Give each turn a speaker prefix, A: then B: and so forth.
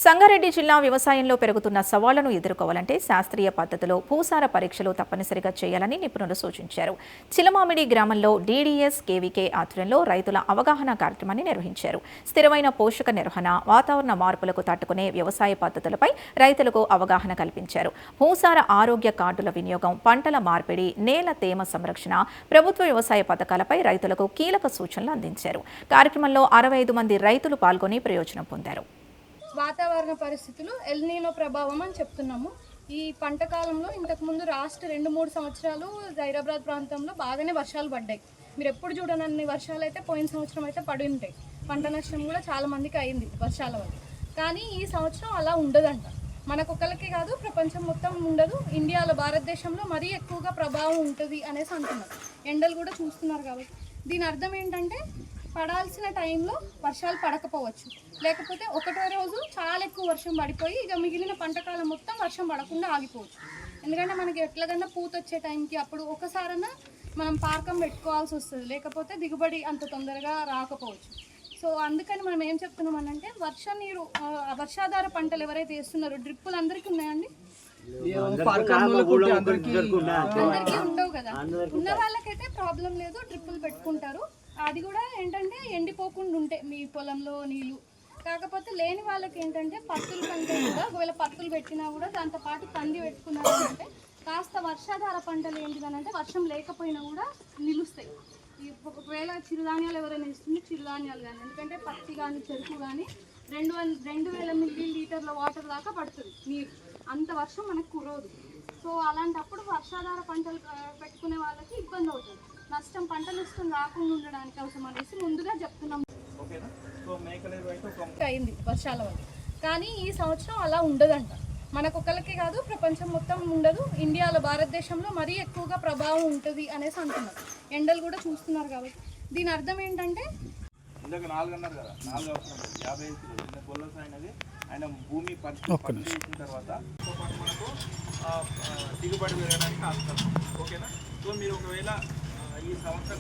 A: సంగారెడ్డి జిల్లా వ్యవసాయంలో పెరుగుతున్న సవాళ్లను ఎదుర్కోవాలంటే శాస్త్రీయ పద్ధతిలో భూసార పరీక్షలు తప్పనిసరిగా చేయాలని నిపుణులు సూచించారు. చిలమామిడి గ్రామంలో డీడీఎస్ కేవీకే ఆధ్వర్యంలో రైతుల అవగాహన కార్యక్రమాన్ని నిర్వహించారు. స్థిరమైన పోషక నిర్వహణ, వాతావరణ మార్పులకు తట్టుకునే వ్యవసాయ పద్ధతులపై రైతులకు అవగాహన కల్పించారు. భూసార ఆరోగ్య కార్డుల వినియోగం, పంటల మార్పిడి, నేల తేమ సంరక్షణ, ప్రభుత్వ వ్యవసాయ పథకాలపై రైతులకు కీలక సూచనలు అందించారు. కార్యక్రమంలో 65 మంది రైతులు పాల్గొని ప్రయోజనం పొందారు.
B: వాతావరణ పరిస్థితులు ఎల్నీనో ప్రభావం అని చెప్తున్నాము. ఈ పంట కాలంలో ఇంతకుముందు 2-3 సంవత్సరాలు హైదరాబాద్ ప్రాంతంలో బాగానే వర్షాలు పడ్డాయి. మీరు ఎప్పుడు చూడనన్ని వర్షాలు అయితే పోయిన సంవత్సరం అయితే పడి ఉంటాయి. పంట నష్టం కూడా చాలా మందికి అయింది వర్షాల వల్ల. కానీ ఈ సంవత్సరం అలా ఉండదంట. మనకొక్కరికి కాదు, ప్రపంచం మొత్తం ఉండదు. ఇండియాలో, భారతదేశంలో మరీ ఎక్కువగా ప్రభావం ఉంటుంది అనేసి అంటున్నారు. ఎండలు కూడా చూస్తున్నారు కాబట్టి దీని అర్థం ఏంటంటే పడాల్సిన టైంలో వర్షాలు పడకపోవచ్చు, లేకపోతే ఒకటో రోజు చాలా ఎక్కువ వర్షం పడిపోయి ఇక మిగిలిన పంటకాలం మొత్తం వర్షం పడకుండా ఆగిపోవచ్చు. ఎందుకంటే మనకి ఎట్లాగన్నా పూత వచ్చే టైంకి అప్పుడు ఒకసారన్నా మనం పార్కం పెట్టుకోవాల్సి వస్తుంది, లేకపోతే దిగుబడి అంత తొందరగా రాకపోవచ్చు. సో అందుకని మనం ఏం చెప్తున్నామనంటే వర్షాధార పంటలు ఎవరైతే వేస్తున్నారో, డ్రిప్పులు అందరికీ ఉన్నాయండి? అందరికీ ఉండవు కదా. ఉన్న వాళ్ళకైతే ప్రాబ్లం లేదు, డ్రిప్పులు పెట్టుకుంటారు. అది కూడా ఏంటంటే ఎండిపోకుండా ఉంటాయి మీ పొలంలో నీళ్ళు. కాకపోతే లేని వాళ్ళకి ఏంటంటే పత్తులు కంటే కూడా, ఒకవేళ పత్తులు పెట్టినా కూడా దాంతో పాటు కంది పెట్టుకున్నారు అంటే కాస్త వర్షాధార పంటలు ఏంటిదనంటే వర్షం లేకపోయినా కూడా నిలుస్తాయి. ఒకవేళ చిరుధాన్యాలు ఎవరైనా ఇస్తుంది, చిరుధాన్యాలు కానీ, ఎందుకంటే పత్తి కానీ చెరుకు కానీ 2000 మిల్లీలీటర్ల వాటర్ దాకా పడుతుంది నీరు. అంత వర్షం మనకు కురవదు. సో అలాంటప్పుడు వర్షాధార పంటలు పెట్టుకునే వాళ్ళకి ఇబ్బంది అవుతుంది. నష్టం, పంట నష్టం రాకుండా ఉండడానికి అవసరం అనేసి ముందుగా చెప్తున్నాం. అయింది వర్షాల వల్ల. కానీ ఈ సంవత్సరం అలా ఉండదంట. మనకొక్కరికి కాదు, ప్రపంచం మొత్తం ఉండదు. ఇండియాలో, భారతదేశంలో మరీ ఎక్కువగా ప్రభావం ఉంటుంది అనేసి అంటున్నారు. ఎండలు కూడా చూస్తున్నారు కాబట్టి దీని అర్థం ఏంటంటే
C: ఇందాక 4 అన్నారు కదా, 4 అవసరం 55 కిలోలు చిన్న కొల్లస అయినది. ఆయన భూమి పరిస్థితి చేసిన తర్వాత మనకు దిగుబడి పెరగడానికి ఆస్కారం. ఓకేనా? సో మీరు ఒకవేళ ఈ సంవత్సరం